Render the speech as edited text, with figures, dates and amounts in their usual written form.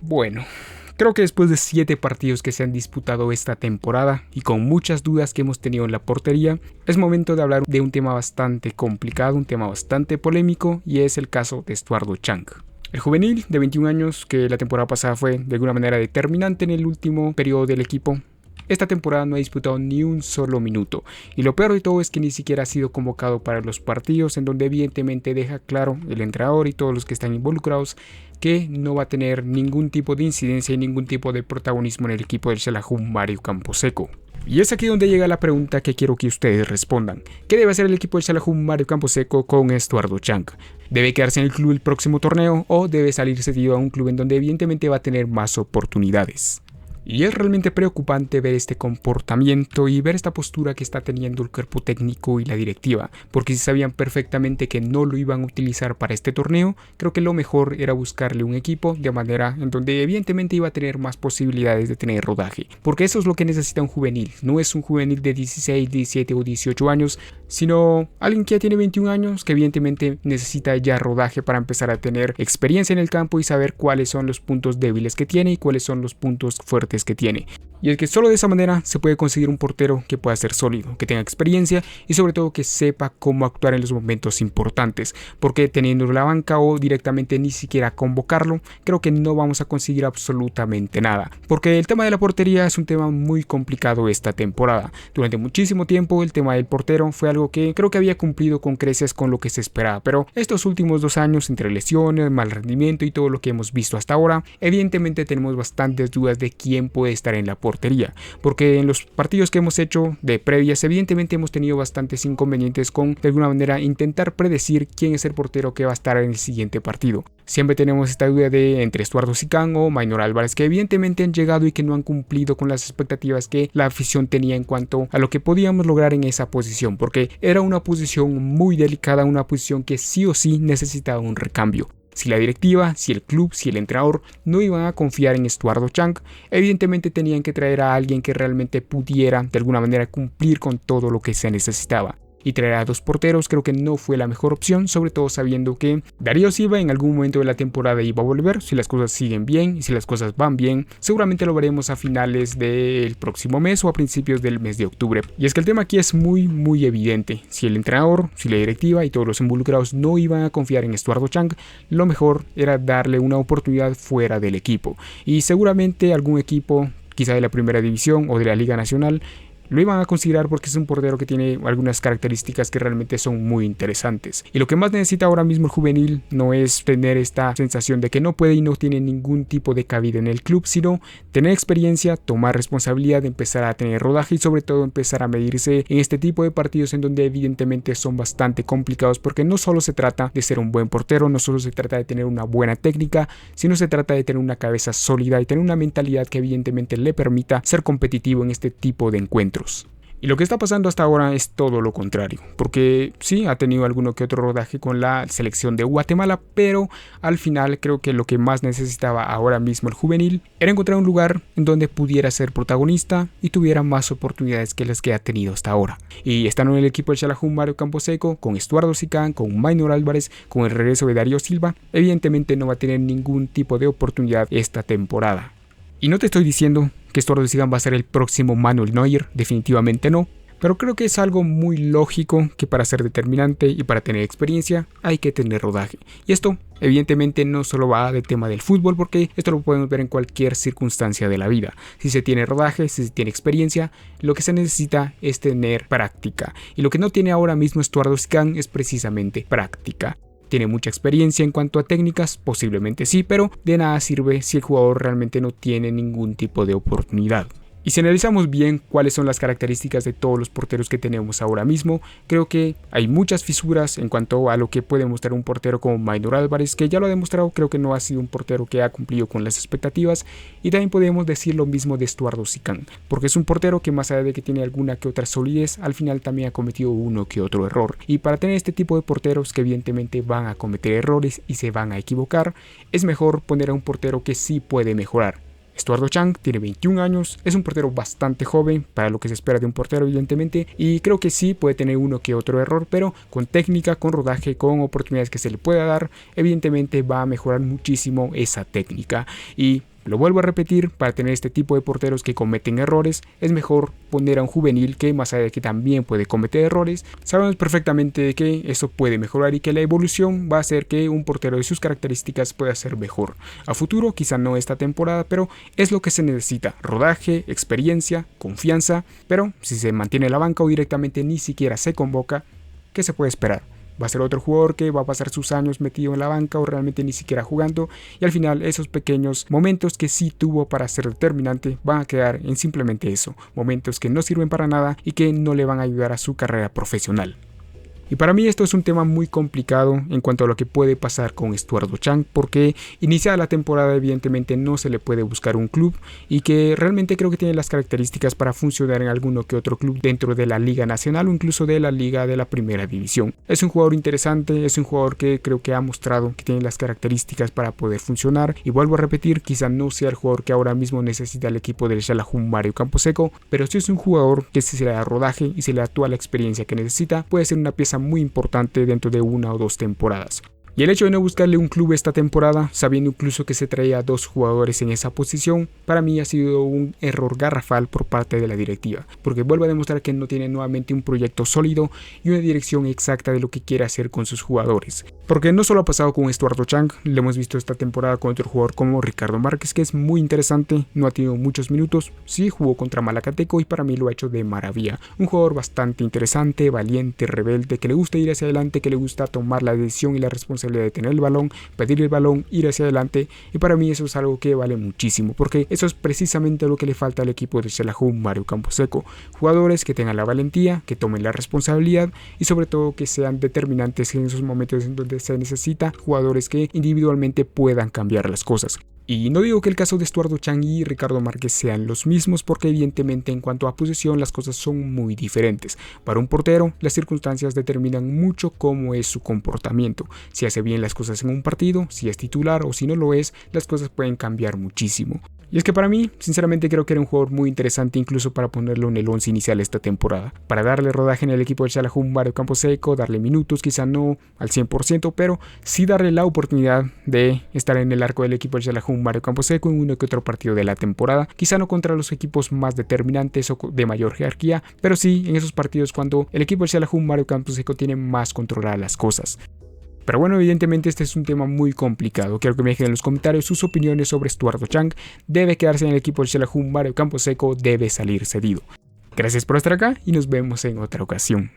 Bueno, creo que después de 7 partidos que se han disputado esta temporada y con muchas dudas que hemos tenido en la portería, es momento de hablar de un tema bastante complicado, un tema bastante polémico, y es el caso de Estuardo Chang. El juvenil de 21 años que la temporada pasada fue de alguna manera determinante en el último periodo del equipo, esta temporada no ha disputado ni un solo minuto, y lo peor de todo es que ni siquiera ha sido convocado para los partidos, en donde evidentemente deja claro el entrenador y todos los que están involucrados que no va a tener ningún tipo de incidencia y ningún tipo de protagonismo en el equipo del Xelajú Mario Camposeco. Y es aquí donde llega la pregunta que quiero que ustedes respondan. ¿Qué debe hacer el equipo del Xelajú Mario Camposeco con Estuardo Chang? ¿Debe quedarse en el club el próximo torneo o debe salir cedido a un club en donde evidentemente va a tener más oportunidades? Y es realmente preocupante ver este comportamiento y ver esta postura que está teniendo el cuerpo técnico y la directiva, porque si sabían perfectamente que no lo iban a utilizar para este torneo, creo que lo mejor era buscarle un equipo de manera en donde evidentemente iba a tener más posibilidades de tener rodaje, porque eso es lo que necesita un juvenil. No es un juvenil de 16, 17 o 18 años, sino alguien que ya tiene 21 años, que evidentemente necesita ya rodaje para empezar a tener experiencia en el campo y saber cuáles son los puntos débiles que tiene y cuáles son los puntos fuertes que tiene. Y es que solo de esa manera se puede conseguir un portero que pueda ser sólido, que tenga experiencia y sobre todo que sepa cómo actuar en los momentos importantes, porque teniendo la banca o directamente ni siquiera convocarlo, creo que no vamos a conseguir absolutamente nada, porque el tema de la portería es un tema muy complicado esta temporada. Durante muchísimo tiempo el tema del portero fue algo que creo que había cumplido con creces con lo que se esperaba, pero estos últimos 2 años, entre lesiones, mal rendimiento y todo lo que hemos visto hasta ahora, evidentemente tenemos bastantes dudas de quién puede estar en la portería, porque en los partidos que hemos hecho de previas evidentemente hemos tenido bastantes inconvenientes con de alguna manera intentar predecir quién es el portero que va a estar en el siguiente partido. Siempre tenemos esta duda de entre Estuardo Sicán o Maynor Álvarez, que evidentemente han llegado y que no han cumplido con las expectativas que la afición tenía en cuanto a lo que podíamos lograr en esa posición, porque era una posición muy delicada, una posición que sí o sí necesitaba un recambio. Si la directiva, si el club, si el entrenador no iban a confiar en Estuardo Chang, evidentemente tenían que traer a alguien que realmente pudiera de alguna manera cumplir con todo lo que se necesitaba. Y traer a 2 porteros creo que no fue la mejor opción, sobre todo sabiendo que Darío Silva en algún momento de la temporada iba a volver. Si las cosas siguen bien y si las cosas van bien, seguramente lo veremos a finales del próximo mes o a principios del mes de octubre. Y es que el tema aquí es muy evidente. Si el entrenador, si la directiva y todos los involucrados no iban a confiar en Estuardo Chang, lo mejor era darle una oportunidad fuera del equipo. Y seguramente algún equipo, quizá de la primera división o de la Liga Nacional, lo iban a considerar porque es un portero que tiene algunas características que realmente son muy interesantes. Y lo que más necesita ahora mismo el juvenil no es tener esta sensación de que no puede y no tiene ningún tipo de cabida en el club, sino tener experiencia, tomar responsabilidad, empezar a tener rodaje y sobre todo empezar a medirse en este tipo de partidos en donde evidentemente son bastante complicados, porque no solo se trata de ser un buen portero, no solo se trata de tener una buena técnica, sino se trata de tener una cabeza sólida y tener una mentalidad que evidentemente le permita ser competitivo en este tipo de encuentros. Y lo que está pasando hasta ahora es todo lo contrario, porque sí ha tenido alguno que otro rodaje con la selección de Guatemala, pero al final creo que lo que más necesitaba ahora mismo el juvenil era encontrar un lugar en donde pudiera ser protagonista y tuviera más oportunidades que las que ha tenido hasta ahora. Y estando en el equipo del Xelajú Mario Camposeco, con Estuardo Sicán, con Maynor Álvarez, con el regreso de Darío Silva, evidentemente no va a tener ningún tipo de oportunidad esta temporada. Y no te estoy diciendo que Estuardo Sicán va a ser el próximo Manuel Neuer, definitivamente no, pero creo que es algo muy lógico que para ser determinante y para tener experiencia hay que tener rodaje. Y esto evidentemente no solo va del tema del fútbol, porque esto lo podemos ver en cualquier circunstancia de la vida. Si se tiene rodaje, si se tiene experiencia, lo que se necesita es tener práctica. Y lo que no tiene ahora mismo Estuardo Sicán es precisamente práctica. Tiene mucha experiencia en cuanto a técnicas, posiblemente sí, pero de nada sirve si el jugador realmente no tiene ningún tipo de oportunidad. Y si analizamos bien cuáles son las características de todos los porteros que tenemos ahora mismo, creo que hay muchas fisuras en cuanto a lo que puede mostrar un portero como Maynor Álvarez, que ya lo ha demostrado. Creo que no ha sido un portero que ha cumplido con las expectativas, y también podemos decir lo mismo de Estuardo Sicán, porque es un portero que más allá de que tiene alguna que otra solidez, al final también ha cometido uno que otro error. Y para tener este tipo de porteros que evidentemente van a cometer errores y se van a equivocar, es mejor poner a un portero que sí puede mejorar. Estuardo Chang tiene 21 años, es un portero bastante joven para lo que se espera de un portero evidentemente, y creo que sí puede tener uno que otro error, pero con técnica, con rodaje, con oportunidades que se le pueda dar, evidentemente va a mejorar muchísimo esa técnica. Y lo vuelvo a repetir, para tener este tipo de porteros que cometen errores, es mejor poner a un juvenil que, más allá de que también puede cometer errores, sabemos perfectamente que eso puede mejorar y que la evolución va a hacer que un portero de sus características pueda ser mejor. A futuro, quizá no esta temporada, pero es lo que se necesita: rodaje, experiencia, confianza. Pero si se mantiene en la banca o directamente ni siquiera se convoca, ¿qué se puede esperar? Va a ser otro jugador que va a pasar sus años metido en la banca o realmente ni siquiera jugando, y al final esos pequeños momentos que sí tuvo para ser determinante van a quedar en simplemente eso, momentos que no sirven para nada y que no le van a ayudar a su carrera profesional. Y para mí esto es un tema muy complicado en cuanto a lo que puede pasar con Estuardo Chang, porque iniciada la temporada evidentemente no se le puede buscar un club, y que realmente creo que tiene las características para funcionar en alguno que otro club dentro de la Liga Nacional o incluso de la Liga de la Primera División. Es un jugador interesante, es un jugador que creo que ha mostrado que tiene las características para poder funcionar, y vuelvo a repetir, quizá no sea el jugador que ahora mismo necesita el equipo del Xalajún Mario Camposeco, pero sí es un jugador que, si se le da rodaje y se le da toda la experiencia que necesita, puede ser una pieza muy importante dentro de 1 o 2 temporadas. Y el hecho de no buscarle un club esta temporada, sabiendo incluso que se traía 2 jugadores en esa posición, para mí ha sido un error garrafal por parte de la directiva, porque vuelve a demostrar que no tiene nuevamente un proyecto sólido y una dirección exacta de lo que quiere hacer con sus jugadores. Porque no solo ha pasado con Estuardo Chang, lo hemos visto esta temporada con otro jugador como Ricardo Márquez, que es muy interesante, no ha tenido muchos minutos, sí jugó contra Malacateco y para mí lo ha hecho de maravilla. Un jugador bastante interesante, valiente, rebelde, que le gusta ir hacia adelante, que le gusta tomar la decisión y la responsabilidad de tener el balón, pedir el balón, ir hacia adelante, y para mí eso es algo que vale muchísimo, porque eso es precisamente lo que le falta al equipo de Xalajún Mario Camposeco: jugadores que tengan la valentía, que tomen la responsabilidad y sobre todo que sean determinantes en esos momentos en donde se necesita, jugadores que individualmente puedan cambiar las cosas. Y no digo que el caso de Estuardo Chang y Ricardo Márquez sean los mismos, porque evidentemente en cuanto a posesión las cosas son muy diferentes. Para un portero, las circunstancias determinan mucho cómo es su comportamiento. Si hace bien las cosas en un partido, si es titular o si no lo es, las cosas pueden cambiar muchísimo. Y es que para mí, sinceramente creo que era un jugador muy interesante incluso para ponerlo en el 11 inicial esta temporada. Para darle rodaje en el equipo del Xalajún Mario Camposeco, darle minutos, quizá no al 100%, pero sí darle la oportunidad de estar en el arco del equipo del Xalajún Mario Camposeco en uno que otro partido de la temporada. Quizá no contra los equipos más determinantes o de mayor jerarquía, pero sí en esos partidos cuando el equipo del Xalajún Mario Camposeco tiene más controladas las cosas. Pero bueno, evidentemente este es un tema muy complicado. Quiero que me dejen en los comentarios sus opiniones sobre Estuardo Chang. ¿Debe quedarse en el equipo del Xalajún Mario Camposeco? ¿Debe salir cedido? Gracias por estar acá y nos vemos en otra ocasión.